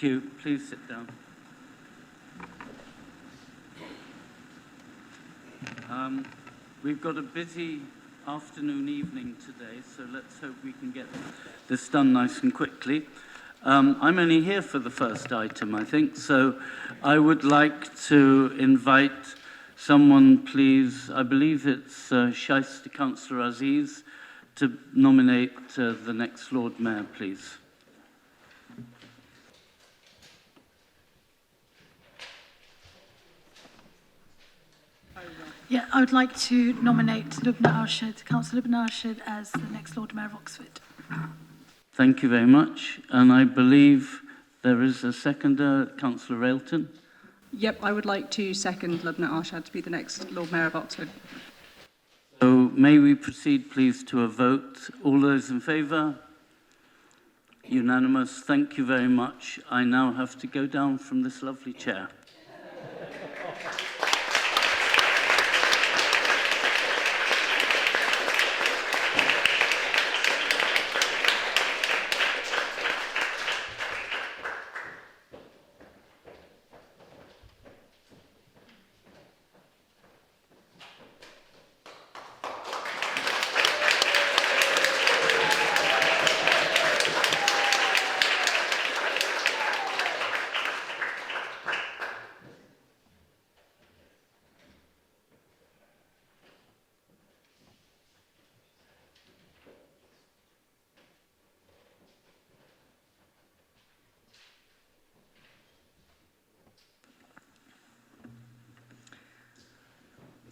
Thank you. Please sit down. We've got a busy afternoon, evening today, so let's hope we can get this done nice and quickly. I'm only here for the first item, I think, so I would like to invite someone, please. I believe it's Shaista Councillor Aziz, to nominate the next Lord Mayor, please. Yeah, I would like to nominate Lubna Arshad, Councillor Lubna Arshad, as the next Lord Mayor of Oxford. Thank you very much. And I believe there is a seconder, Councillor Railton. Yep, I would like to second Lubna Arshad to be the next Lord Mayor of Oxford. So may we proceed, please, to a vote. All those in favour? Unanimous. Thank you very much. I now have to go down from this lovely chair.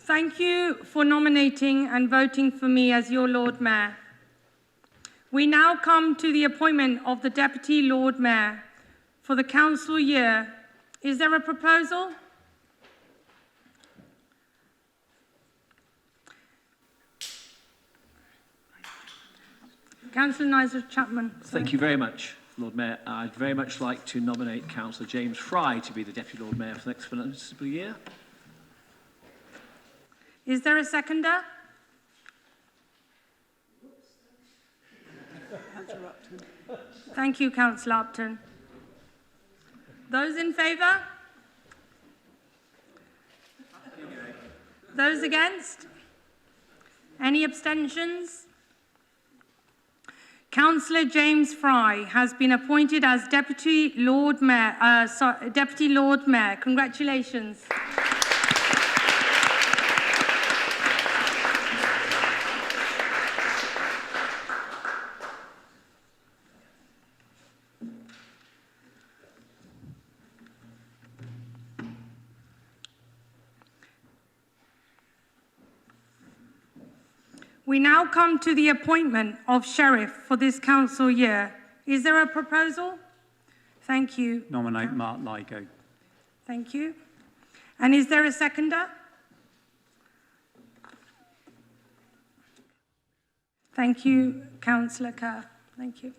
Thank you for nominating and voting for me as your Lord Mayor. We now come to the appointment of the Deputy Lord Mayor for the council year. Is there a proposal? Councillor Nigel Chapman. Thank you very much, Lord Mayor. I'd very much like to nominate Councillor James Fry to be the Deputy Lord Mayor for the next municipal year. Is there a seconder? Thank you, Councillor Upton. Those in favour? Those against? Any abstentions? Councillor James Fry has been appointed as Deputy Lord Mayor. Deputy Lord Mayor. Congratulations. We now come to the appointment of Sheriff for this council year. Is there a proposal? Thank you. Nominate Mark Lygo. Thank you. And is there a seconder? Thank you, Councillor Kerr. Thank you.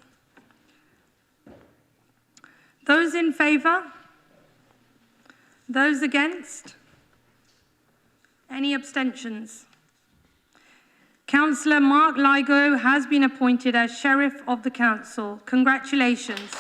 Those in favour? Those against? Any abstentions? Councillor Mark Lygo has been appointed as Sheriff of the Council. Congratulations.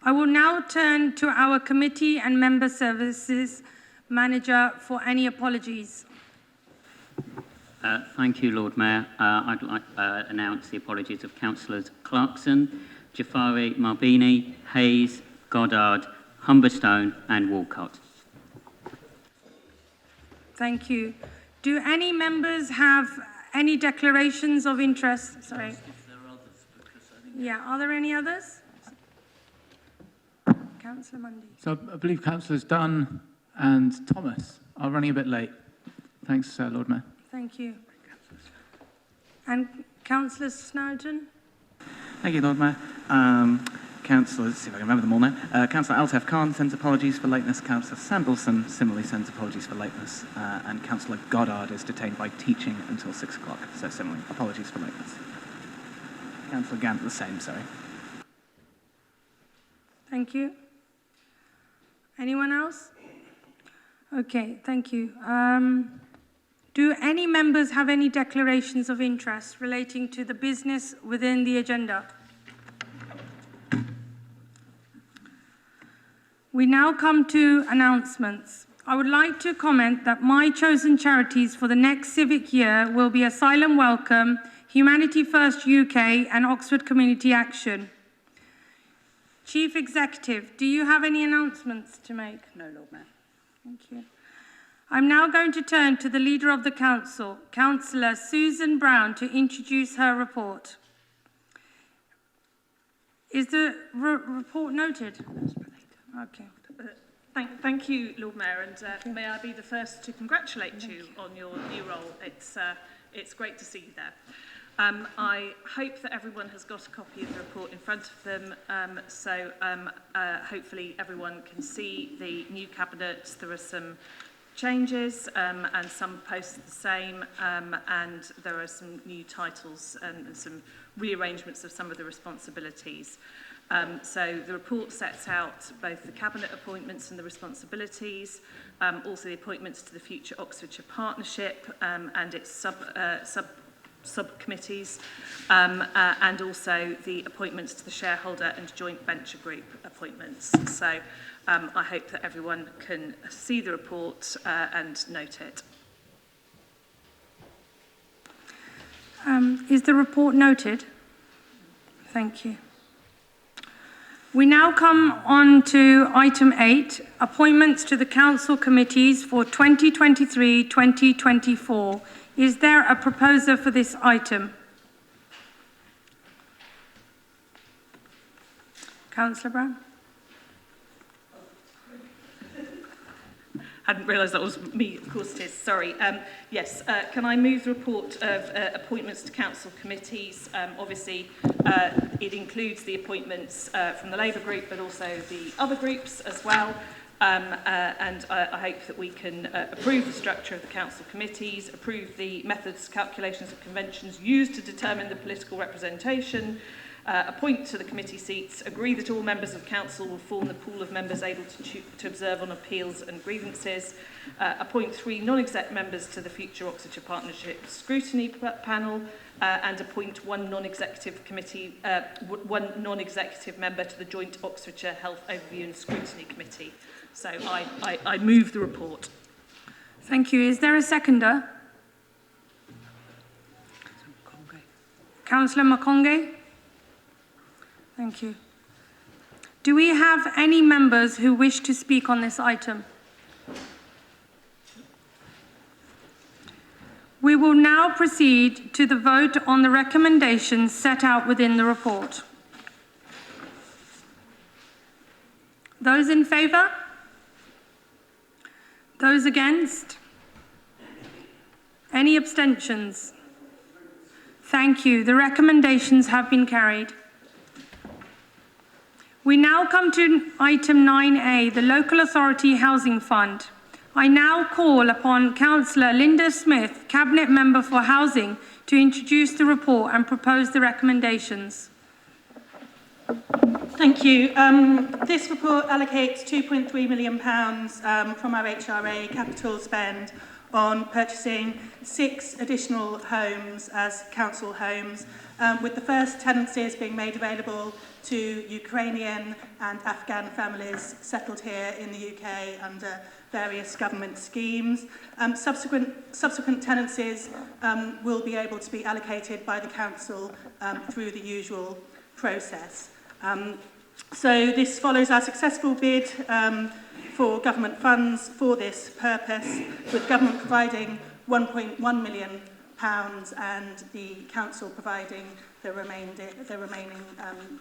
I will now turn to our committee and member services manager for any apologies. Thank you, Lord Mayor. I'd like to announce the apologies of Councillors Clarkson, Jafari, Marbini, Hayes, Goddard, Humberstone and Walcott. Thank you. Do any members have any declarations of interest? Sorry. Yeah, are there any others? Councillor Mundy. So I believe Councillors Dunn and Thomas are running a bit late. Thanks, Lord Mayor. Thank you. And Councillor Snowden? Thank you, Lord Mayor. Councillors, see if I can remember them all now. Councillor Altaf Khan sends apologies for lateness. Councillor Sandelson similarly sends apologies for lateness. And Councillor Goddard is detained by teaching until 6 o'clock. So similarly, apologies for lateness. Councillor Gant, the same, sorry. Thank you. Anyone else? Okay, thank you. Do any members have any declarations of interest relating to the business within the agenda? We now come to announcements. I would like to comment that my chosen charities for the next civic year will be Asylum Welcome, Humanity First UK and Oxford Community Action. Chief Executive, do you have any announcements to make? No, Lord Mayor. Thank you. I'm now going to turn to the Leader of the Council, Councillor Susan Brown, to introduce her report. Is the report noted? Okay. Thank you, Lord Mayor, and may I be the first to congratulate you on your new role. It's great to see you there. I hope that everyone has got a copy of the report in front of them, so hopefully everyone can see the new cabinet. There are some changes and some posts the same, and there are some new titles and some rearrangements of some of the responsibilities. So the report sets out both the cabinet appointments and the responsibilities, also the appointments to the future Oxfordshire Partnership and its subcommittees, and also the appointments to the shareholder and joint venture group appointments. So I hope that everyone can see the report and note it. Is the report noted? Thank you. We now come on to item 8, appointments to the council committees for 2023-2024. Is there a proposer for this item? Councillor Brown? Hadn't realised that was me, of course it is, sorry. Yes, can I move the report of appointments to council committees? Obviously, it includes the appointments from the Labour group, but also the other groups as well. And I hope that we can approve the structure of the council committees, approve the methods, calculations and conventions used to determine the political representation, appoint to the committee seats, agree that all members of council will form the pool of members able to observe on appeals and grievances, appoint 3 non-exec members to the future Oxfordshire Partnership scrutiny panel, and appoint one non-executive member to the joint Oxfordshire Health Overview and Scrutiny Committee. So I move the report. Thank you. Is there a seconder? Councillor Makonge? Thank you. Do we have any members who wish to speak on this item? We will now proceed to the vote on the recommendations set out within the report. Those in favour? Those against? Any abstentions? Thank you. The recommendations have been carried. We now come to item 9A, the Local Authority Housing Fund. I now call upon Councillor Linda Smith, Cabinet Member for Housing, to introduce the report and propose the recommendations. Thank you. This report allocates £2.3 million from our HRA capital spend on purchasing 6 additional homes as council homes, with the first tenancies being made available to Ukrainian and Afghan families settled here in the UK under various government schemes. Subsequent tenancies will be able to be allocated by the council through the usual process. So this follows our successful bid for government funds for this purpose, with government providing £1.1 million and the council providing the remaining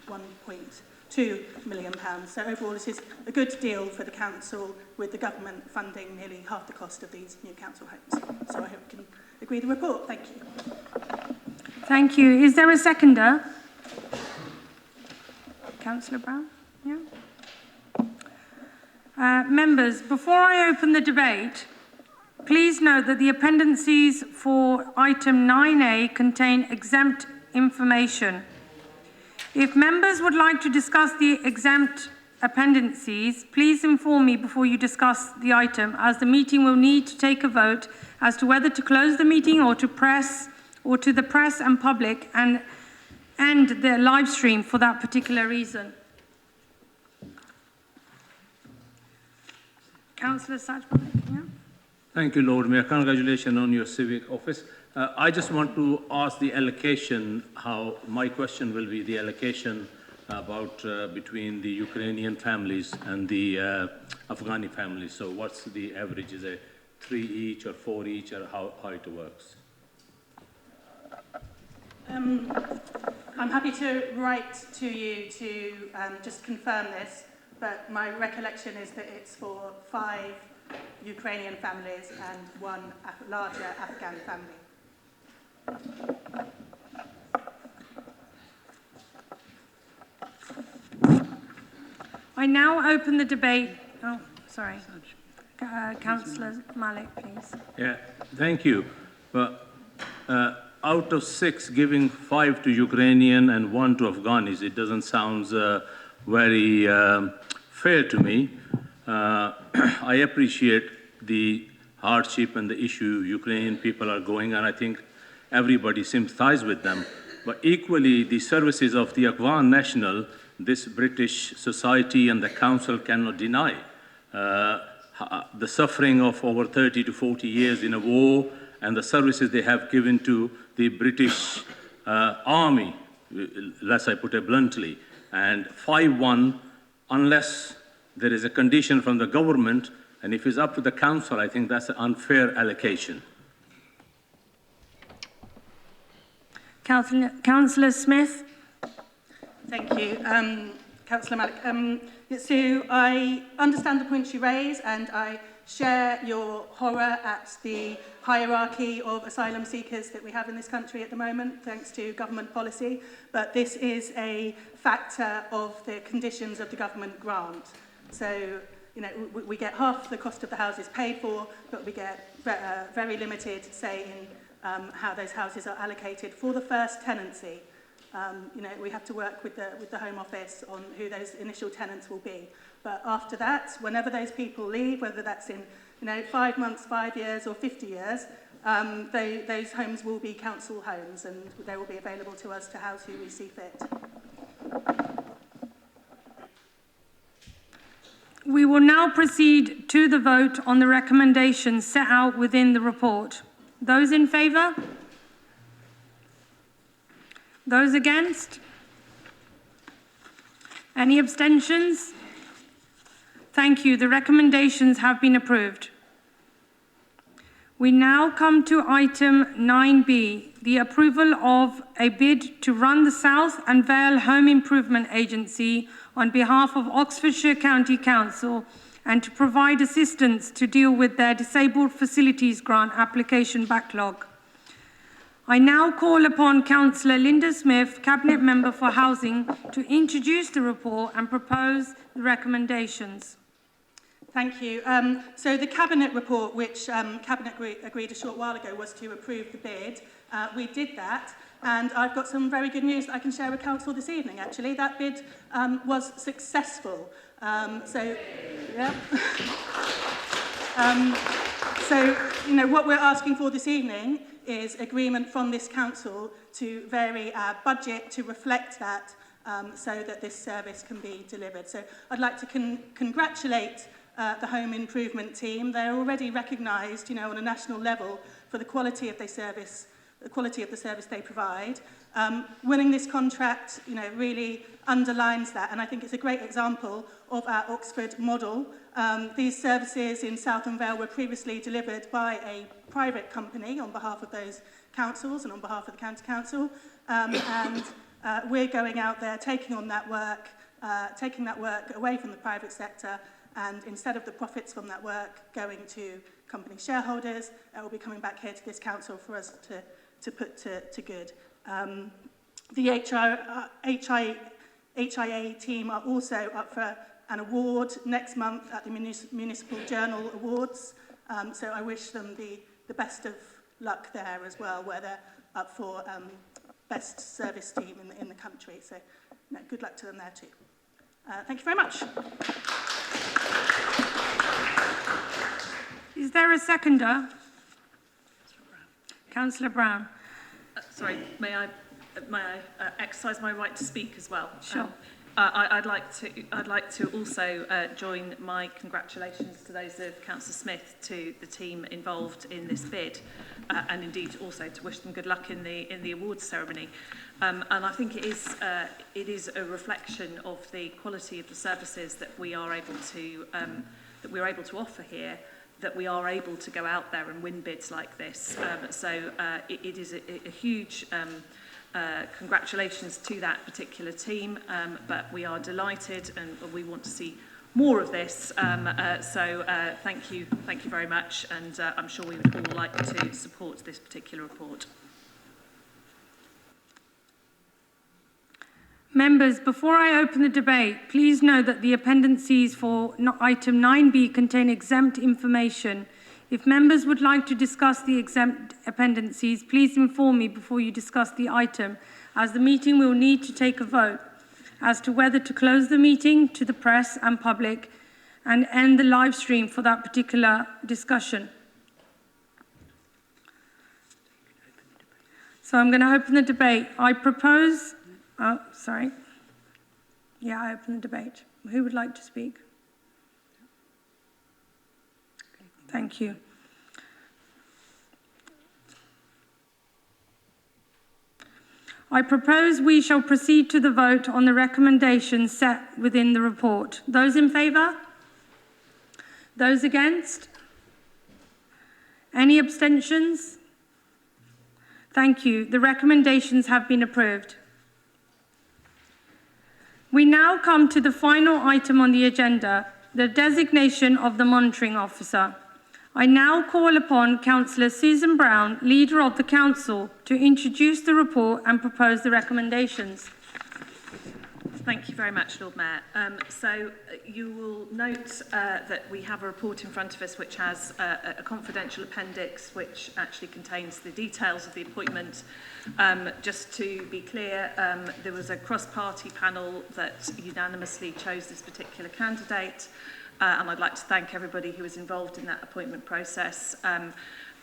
£1.2 million. So overall, this is a good deal for the council, with the government funding nearly half the cost of these new council homes. So I hope you can agree the report. Thank you. Thank you. Is there a seconder? Councillor Brown? Yeah. Members, before I open the debate, please note that the appendices for item 9A contain exempt information. If members would like to discuss the exempt appendices, please inform me before you discuss the item, as the meeting will need to take a vote as to whether to close the meeting or to the press and public and end the live stream for that particular reason. Councillor Sajman, yeah? Thank you, Lord Mayor. Congratulations on your civic office. I just want to ask the allocation, how my question will be the allocation about between the Ukrainian families and the Afghani families. So what's the average? Is it 3 each or 4 each, or how it works? I'm happy to write to you to just confirm this, but my recollection is that it's for 5 Ukrainian families and 1 larger Afghan family. I now open the debate. Oh, sorry. Councillor Malik, please. Yeah, thank you. But out of 6, giving 5 to Ukrainian and 1 to Afghanis, it doesn't sound very fair to me. I appreciate the hardship and the issue Ukrainian people are going, and I think everybody sympathizes with them. But equally, the services of the Afghan national, this British society and the council cannot deny. The suffering of over 30 to 40 years in a war and the services they have given to the British army, lest I put it bluntly. And 5-1, unless there is a condition from the government, and if it's up to the council, I think that's an unfair allocation. Councillor Smith. Thank you, Councillor Malik. So I understand the points you raise, and I share your horror at the hierarchy of asylum seekers that we have in this country at the moment, thanks to government policy. But this is a factor of the conditions of the government grant. So, you know, we get half the cost of the houses paid for, but we get very limited say in how those houses are allocated for the first tenancy. You know, we have to work with the Home Office on who those initial tenants will be. But after that, whenever those people leave, whether that's in 5 months, 5 years, or 50 years, those homes will be council homes, and they will be available to us to house who we see fit. We will now proceed to the vote on the recommendations set out within the report. Those in favour? Those against? Any abstentions? Thank you. The recommendations have been approved. We now come to item 9B, the approval of a bid to run the South and Vale Home Improvement Agency on behalf of Oxfordshire County Council and to provide assistance to deal with their Disabled Facilities Grant application backlog. I now call upon Councillor Linda Smith, Cabinet Member for Housing, to introduce the report and propose the recommendations. Thank you. So the Cabinet report, which Cabinet agreed a short while ago, was to approve the bid. We did that, and I've got some very good news that I can share with Council this evening, actually. That bid was successful. So what we're asking for this evening is agreement from this council to vary our budget to reflect that so that this service can be delivered. So I'd like to congratulate the home improvement team. They're already recognised, on a national level for the quality of their service, the quality of the service they provide. Winning this contract, really underlines that, and I think it's a great example of our Oxford model. These services in South and Vale were previously delivered by a private company on behalf of those councils and on behalf of the County Council, and we're going out there taking that work away from the private sector, and instead of the profits from that work going to company shareholders, it will be coming back here to this council for us to put to good. The HIA team are also up for an award next month at the Municipal Journal Awards, so I wish them the best of luck there as well, where they're up for best service team in the country. So good luck to them there too. Thank you very much. Is there a seconder? Councillor Brown. Sorry, may I exercise my right to speak as well? Sure. I'd like to also join my congratulations to those of Councillor Smith, to the team involved in this bid, and indeed also to wish them good luck in the awards ceremony. And I think it is a reflection of the quality of the services that we are able to offer here, that we are able to go out there and win bids like this. It is a huge congratulations to that particular team, but we are delighted and we want to see more of this. Thank you very much, and I'm sure we would all like to support this particular report. Members, before I open the debate, please note that the appendices for item 9B contain exempt information. If members would like to discuss the exempt appendices, please inform me before you discuss the item, as the meeting will need to take a vote as to whether to close the meeting to the press and public and end the live stream for that particular discussion. So I'm going to open the debate. I propose... Oh, sorry. Yeah, I open the debate. Who would like to speak? Thank you. I propose we shall proceed to the vote on the recommendations set within the report. Those in favour? Those against? Any abstentions? Thank you. The recommendations have been approved. We now come to the final item on the agenda, the designation of the monitoring officer. I now call upon Councillor Susan Brown, Leader of the Council, to introduce the report and propose the recommendations. Thank you very much, Lord Mayor. You will note that we have a report in front of us which has a confidential appendix which actually contains the details of the appointment. Just to be clear, there was a cross-party panel that unanimously chose this particular candidate, and I'd like to thank everybody who was involved in that appointment process.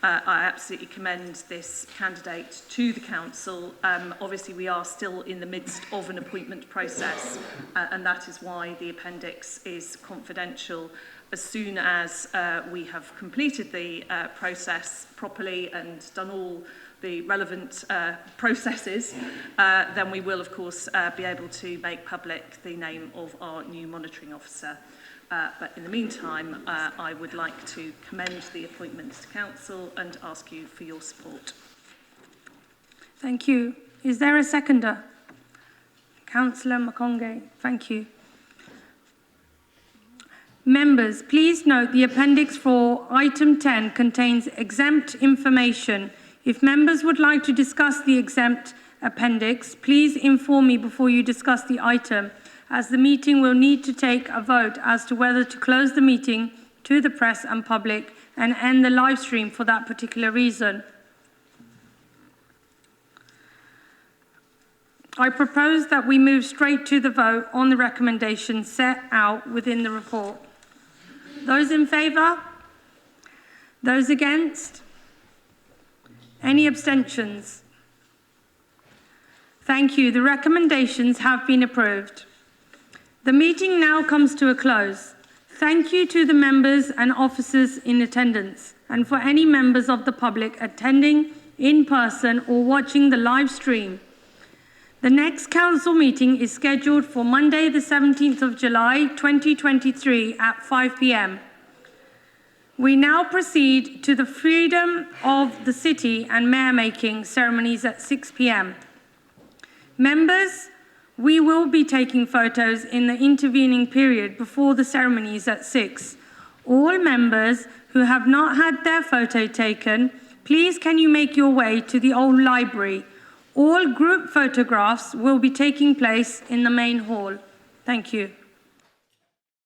I absolutely commend this candidate to the council. Obviously, we are still in the midst of an appointment process, and that is why the appendix is confidential. As soon as we have completed the process properly and done all the relevant processes, then we will, of course, be able to make public the name of our new monitoring officer. But in the meantime, I would like to commend the appointments to council and ask you for your support. Thank you. Is there a seconder? Councillor Makonge. Thank you. Members, please note the appendix for item 10 contains exempt information. If members would like to discuss the exempt appendix, please inform me before you discuss the item, as the meeting will need to take a vote as to whether to close the meeting to the press and public and end the live stream for that particular reason. I propose that we move straight to the vote on the recommendations set out within the report. Those in favour? Those against? Any abstentions? Thank you. The recommendations have been approved. The meeting now comes to a close. Thank you to the members and officers in attendance, and for any members of the public attending in person or watching the live stream. The next council meeting is scheduled for Monday, the 17th of July, 2023 at 5 p.m. We now proceed to the Freedom of the City and Mayor-making ceremonies at 6 p.m. Members, we will be taking photos in the intervening period before the ceremonies at 6. All members who have not had their photo taken, please can you make your way to the old library. All group photographs will be taking place in the main hall. Thank you.